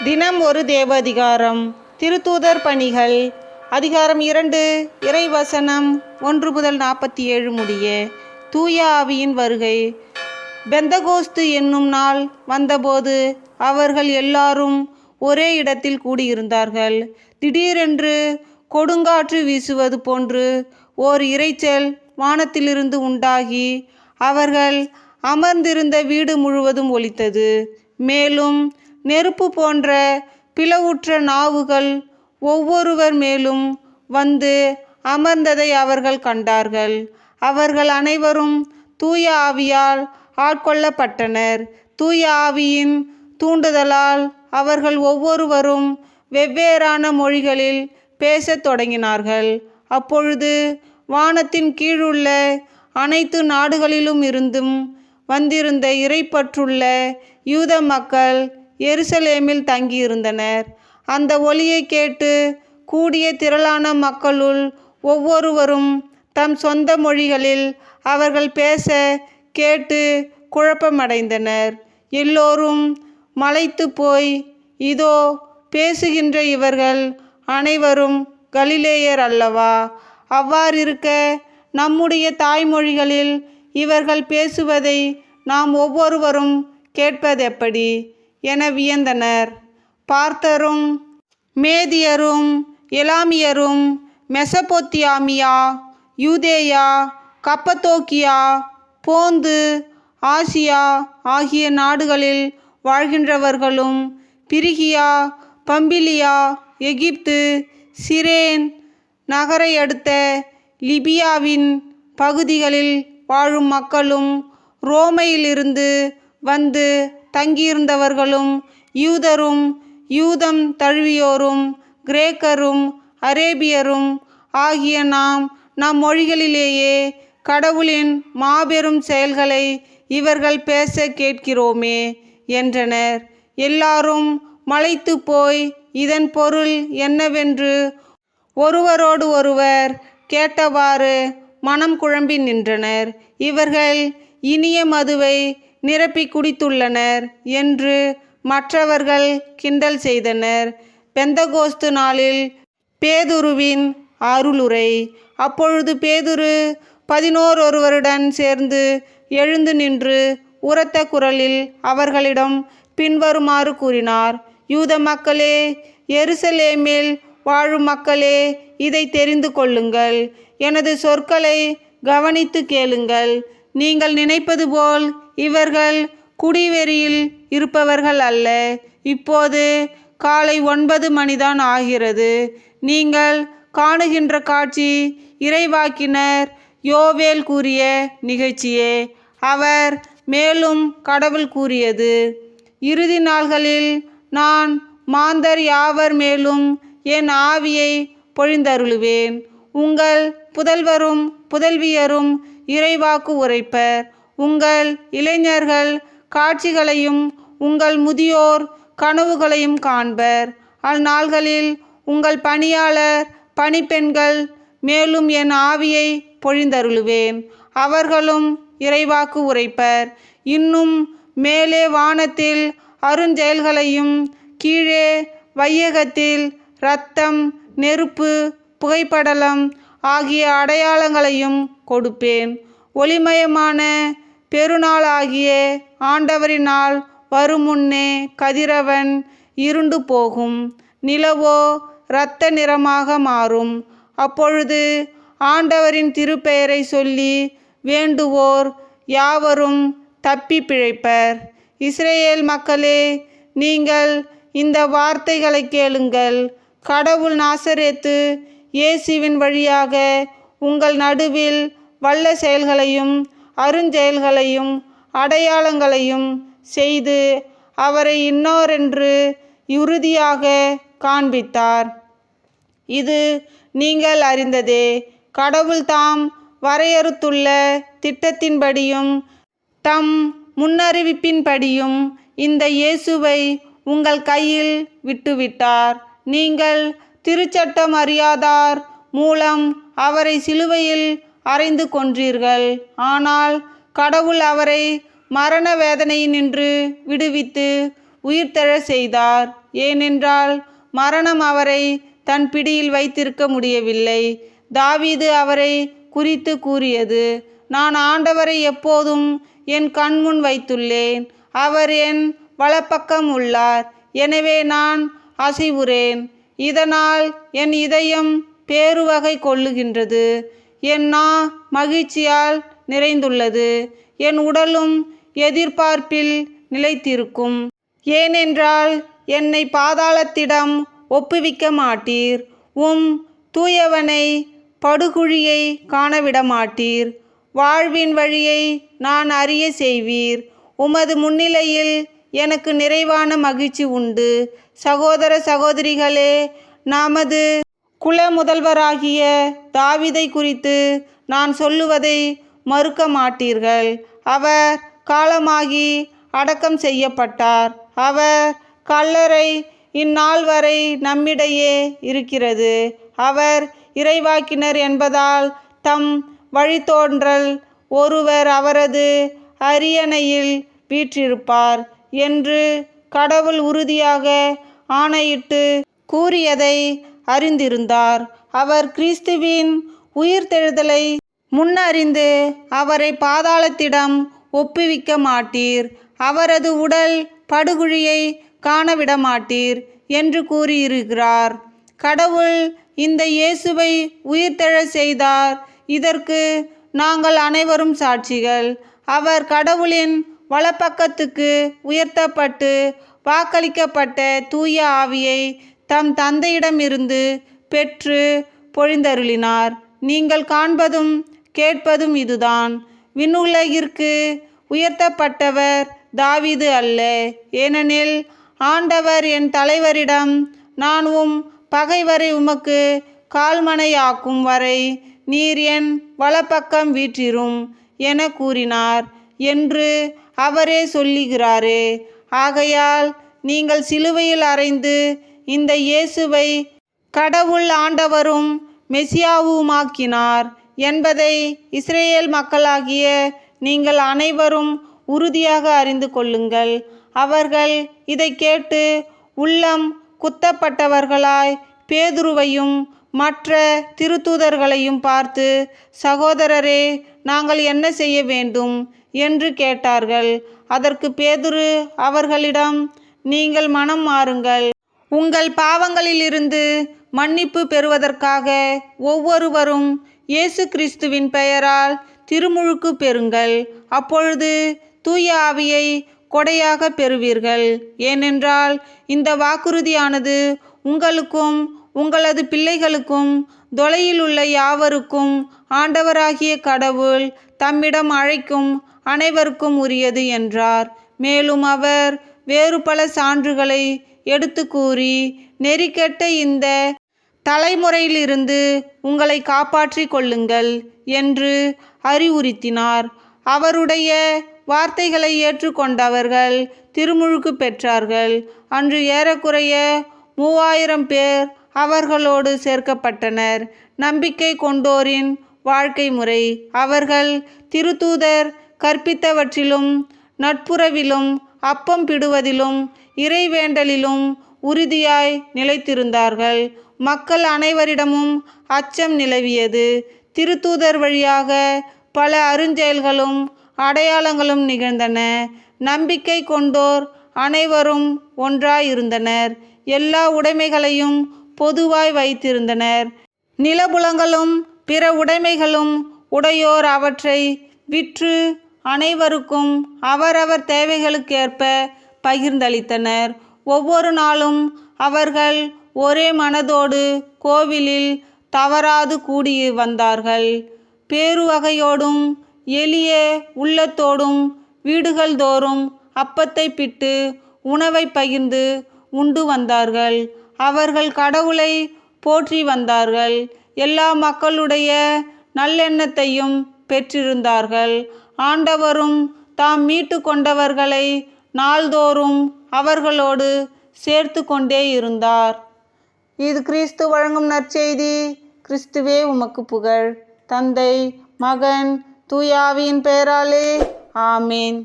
தினம் ஒரு தேவதிகாரம். திருத்தூதர் பணிகள் அதிகாரம் 2 இறைவசனம் 1 முதல் 47 முடிய. தூய ஆவியின் வருகை. பெந்தகோஸ்து என்னும் நாள் வந்தபோது அவர்கள் எல்லாரும் ஒரே இடத்தில் கூடியிருந்தார்கள். திடீரென்று கொடுங்காற்று வீசுவது போன்று ஓர் இரைச்சல் வானத்திலிருந்து உண்டாகி அவர்கள் அமர்ந்திருந்த வீடு முழுவதும் ஒலித்தது. மேலும் நெருப்பு போன்ற பிளவுற்ற நாவுகள் ஒவ்வொருவர் மேலும் வந்து அமர்ந்ததை அவர்கள் கண்டார்கள். அவர்கள் அனைவரும் தூய ஆவியால் ஆட்கொள்ளப்பட்டனர். தூய ஆவியின் தூண்டுதலால் அவர்கள் ஒவ்வொருவரும் வெவ்வேறான மொழிகளில் பேசத் தொடங்கினார்கள். அப்பொழுது வானத்தின் கீழுள்ள அனைத்து நாடுகளிலும் இருந்தும் வந்திருந்த இறைப்பற்றுள்ள யூத மக்கள் எருசலேமில் தங்கியிருந்தனர். அந்த ஒலியை கேட்டு கூடிய திரளான மக்களுள் ஒவ்வொருவரும் தம் சொந்த மொழிகளில் அவர்கள் பேச கேட்டு குழப்பமடைந்தனர். எல்லோரும் மலைத்து போய், இதோ பேசுகின்ற இவர்கள் அனைவரும் கலிலேயர் அல்லவா? அவ்வாறிருக்க நம்முடைய தாய்மொழிகளில் இவர்கள் பேசுவதை நாம் ஒவ்வொருவரும் கேட்பதெப்படி என வியந்தனர். பார்த்தரும் மேதியரும் எலாமியரும் மெசபொத்தியாமியா, யூதேயா, கப்பத்தோக்கியா, போந்து, ஆசியா ஆகிய நாடுகளில் வாழ்கின்றவர்களும், பிரிகியா, பம்பிலியா, எகிப்து, சிரேன் நகரை அடுத்த லிபியாவின் பகுதிகளில் வாழும் மக்களும், ரோமையிலிருந்து வந்து தங்கியிருந்தவர்களும், யூதரும் யூதம் தழுவியோரும், கிரேக்கரும் அரேபியரும் ஆகிய நாம் நம் மொழிகளிலேயே கடவுளின் மாபெரும் செயல்களை இவர்கள் பேச கேட்கிறோமே என்றனர். எல்லாரும் மலைத்து போய் இதன் பொருள் என்னவென்று ஒருவரோடு ஒருவர் கேட்டவாறு மனம் குழம்பி நின்றனர். இவர்கள் இனிய மதுவை நிரப்பி குடித்துள்ளனர் என்று மற்றவர்கள் கிண்டல் செய்தனர். பெந்தகோஸ்து நாளில் பேதுருவின் அருளுரை. அப்பொழுது பேதுரு 11 சேர்ந்து எழுந்து நின்று உரத்த குரலில் அவர்களிடம் பின்வருமாறு கூறினார். யூத மக்களே, எருசலேமில் வாழும் மக்களே, இதை தெரிந்து கொள்ளுங்கள். எனது சொற்களை கவனித்து கேளுங்கள். நீங்கள் நினைப்பது போல் இவர்கள் குடிவெறியில் இருப்பவர்கள் அல்ல. இப்போது காலை 9 மணிதான் ஆகிறது. நீங்கள் காணுகின்ற காட்சி இறைவாக்கினர் யோவேல் கூறிய நிகழ்ச்சியே. அவர் மேலும் கடவுள் கூறியது, இறுதி நாள்களில் நான் மாந்தர் யாவர் மேலும் என் ஆவியை பொழிந்தருளுவேன். உங்கள் புதல்வரும் புதல்வியரும் இறைவாக்கு உரைப்பர். உங்கள் இளைஞர்கள் காட்சிகளையும் உங்கள் முதியோர் கனவுகளையும் காண்பர். அந்நாள்களில் உங்கள் பணியாளர் பணிப்பெண்கள் மேலும் என் ஆவியை பொழிந்தருளுவேன். அவர்களும் இறைவாக்கு உரைப்பர். இன்னும் மேலே வானத்தில் அருஞ்செயல்களையும் கீழே வையகத்தில் இரத்தம், நெருப்பு, புகைப்படலம் ஆகிய அடையாளங்களையும் கொடுப்பேன். ஒளிமயமான பெருநாளாகிய ஆண்டவரின் நாள் வரும் முன்னே கதிரவன் இருண்டு போகும், நிலவோ இரத்த நிறமாக மாறும். அப்பொழுது ஆண்டவரின் திருப்பெயரை சொல்லி வேண்டுவோர் யாவரும் தப்பி பிழைப்பர். இஸ்ரேல் மக்களே, நீங்கள் இந்த வார்த்தைகளை கேளுங்கள். கடவுள் நாசரேத்து இயேசுவின் வழியாக உங்கள் நடுவில் வல்ல செயல்களையும் அருஞ்செயல்களையும் அடையாளங்களையும் செய்து அவரை இன்னோரென்று உறுதியாக காண்பித்தார். இது நீங்கள் அறிந்ததே. கடவுள் தாம் வரையறுத்துள்ள திட்டத்தின்படியும் தம் முன்னறிவிப்பின்படியும் இந்த இயேசுவை உங்கள் கையில் விட்டுவிட்டார். நீங்கள் திருச்சட்டம் அறியாதார் மூலம் அவரை சிலுவையில் அறைந்து கொன்றீர்கள். ஆனால் கடவுள் அவரை மரண வேதனையினின்று விடுவித்து உயிர்த்தெழச் செய்தார். ஏனென்றால் மரணம் அவரை தன் பிடியில் வைத்திருக்க முடியவில்லை. தாவீது அவரை குறித்து கூறியது, நான் ஆண்டவரை எப்போதும் என் கண்முன் வைத்துள்ளேன். அவர் என் வலப்பக்கம் உள்ளார். எனவே நான் அசைவுறேன். இதனால் என் இதயம் பேருவகை கொள்ளுகின்றது. என் நா மகிழ்ச்சியால் நிறைந்துள்ளது. என் உடலும் எதிர்பார்ப்பில் நிலைத்திருக்கும். ஏனென்றால் என்னை பாதாளத்திடம் ஒப்புவிக்க மாட்டீர். உம் தூயவனை படுகுழியை காணவிட மாட்டீர். வாழ்வின் வழியை நான் அறிய செய்வீர். உமது முன்னிலையில் எனக்கு நிறைவான மகிழ்ச்சி உண்டு. சகோதர சகோதரிகளே, நமது குல முதல்வராகிய தாவீதை குறித்து நான் சொல்லுவதை மறுக்க மாட்டீர்கள். அவர் காலமாகி அடக்கம் செய்யப்பட்டார். அவர் கல்லறை இந்நாள் வரை நம்மிடையே இருக்கிறது. அவர் இறைவாக்கினர் என்பதால் தம் வழித்தோன்றல் ஒருவர் அவரது அரியணையில் வீற்றிருப்பார் என்று கடவுள் உறுதியாக ஆணையிட்டு கூறியதை அறிந்திருந்தார். அவர் கிறிஸ்துவின் உயிர்த்தெழுதலை முன்னறிந்து அவரை பாதாளத்திடம் ஒப்புவிக்க மாட்டீர். அவரது உடல் படுகுழியை காணவிட மாட்டீர் என்று கூறியிருக்கிறார். கடவுள் இந்த இயேசுவை உயிர்த்தெழச் செய்தார். இதற்கு நாங்கள் அனைவரும் சாட்சிகள். அவர் கடவுளின் வலப்பக்கத்துக்கு உயர்த்தப்பட்டு வாக்களிக்கப்பட்ட தூய ஆவியை தம் தந்தையிடமிருந்து பெற்று பொழிந்தருளினார். நீங்கள் காண்பதும் கேட்பதும் இதுதான். விண்ணுலகிற்கு உயர்த்தப்பட்டவர் தாவீது அல்ல. ஏனெனில் ஆண்டவர் என் தலைவரிடம், நான் உம் பகைவரை உமக்கு கால்மணையாக்கும் வரை நீர் என் வலப்பக்கம் வீற்றிரும் என கூறினார் என்று அவரே சொல்லுகிறாரே. ஆகையால் நீங்கள் சிலுவையில் அறைந்து இந்த இயேசுவை கடவுள் ஆண்டவரும் மெசியாவுமாக்கினார் என்பதை இஸ்ரேல் மக்களாகிய நீங்கள் அனைவரும் உறுதியாக அறிந்து கொள்ளுங்கள். அவர்கள் இதை கேட்டு உள்ளம் குத்தப்பட்டவர்களாய் பேதுருவையும் மற்ற திருத்தூதர்களையும் பார்த்து, சகோதரரே, நாங்கள் என்ன செய்ய வேண்டும் என்று கேட்டார்கள். அதற்கு பேதுரு அவர்களிடம், நீங்கள் மனம் மாறுங்கள். உங்கள் பாவங்களிலிருந்து மன்னிப்பு பெறுவதற்காக ஒவ்வொருவரும் இயேசு கிறிஸ்துவின் பெயரால் திருமுழுக்கு பெறுங்கள். அப்பொழுது தூய ஆவியை கொடையாக பெறுவீர்கள். ஏனென்றால் இந்த வாக்குறுதியானது உங்களுக்கும் உங்களது பிள்ளைகளுக்கும் தொலையில் உள்ள யாவருக்கும் ஆண்டவராகிய கடவுள் தம்மிடம் அழைக்கும் அனைவருக்கும் உரியது என்றார். மேலும் அவர் வேறு பல சான்றுகளை எடுத்து கூறி, நெறிகெட்ட இந்த தலைமுறையிலிருந்து உங்களை காப்பாற்றி கொள்ளுங்கள் என்று அறிவுறுத்தினார். அவருடைய வார்த்தைகளை ஏற்றுக்கொண்டவர்கள் திருமுழுக்கு பெற்றார்கள். அன்று ஏறக்குறைய 3000 பேர் அவர்களோடு சேர்க்கப்பட்டனர். நம்பிக்கை கொண்டோரின் வாழ்க்கை முறை. அவர்கள் திருத்தூதர் கற்பித்தவற்றிலும் நட்புறவிலும் அப்பம் பிடுவதிலும் இறைவேண்டலிலும் உறுதியாய் நிலைத்திருந்தார்கள். மக்கள் அனைவரிடமும் அச்சம் நிலவியது. திருத்தூதர் வழியாக பல அருஞ்செயல்களும் அடையாளங்களும் நிகழ்ந்தன. நம்பிக்கை கொண்டோர் அனைவரும் ஒன்றாயிருந்தனர். எல்லா உடைமைகளையும் பொதுவாய் வைத்திருந்தனர். நிலபுலங்களும் பிற உடைமைகளும் உடையோர் அவற்றை விற்று அனைவருக்கும் அவரவர் தேவைகளுக்கேற்ப பகிர்ந்தளித்தனர். ஒவ்வொரு நாளும் அவர்கள் ஒரே மனதோடு கோவிலில் தவறாது கூடி வந்தார்கள். பேருவகையோடும் எளிய உள்ளத்தோடும் வீடுகள் தோறும் அப்பத்தை பிட்டு உணவை பகிர்ந்து உண்டு வந்தார்கள். அவர்கள் கடவுளை போற்றி வந்தார்கள். எல்லா மக்களுடைய நல்லெண்ணத்தையும் பெற்றிருந்தார்கள். ஆண்டவரும் தாம் மீட்டு கொண்டவர்களை நாள்தோறும் அவர்களோடு சேர்த்து கொண்டே இருந்தார். இது கிறிஸ்து வழங்கும் நற்செய்தி. கிறிஸ்துவே உமக்கு புகழ். தந்தை, மகன், தூய ஆவியின் பெயராலே ஆமேன்.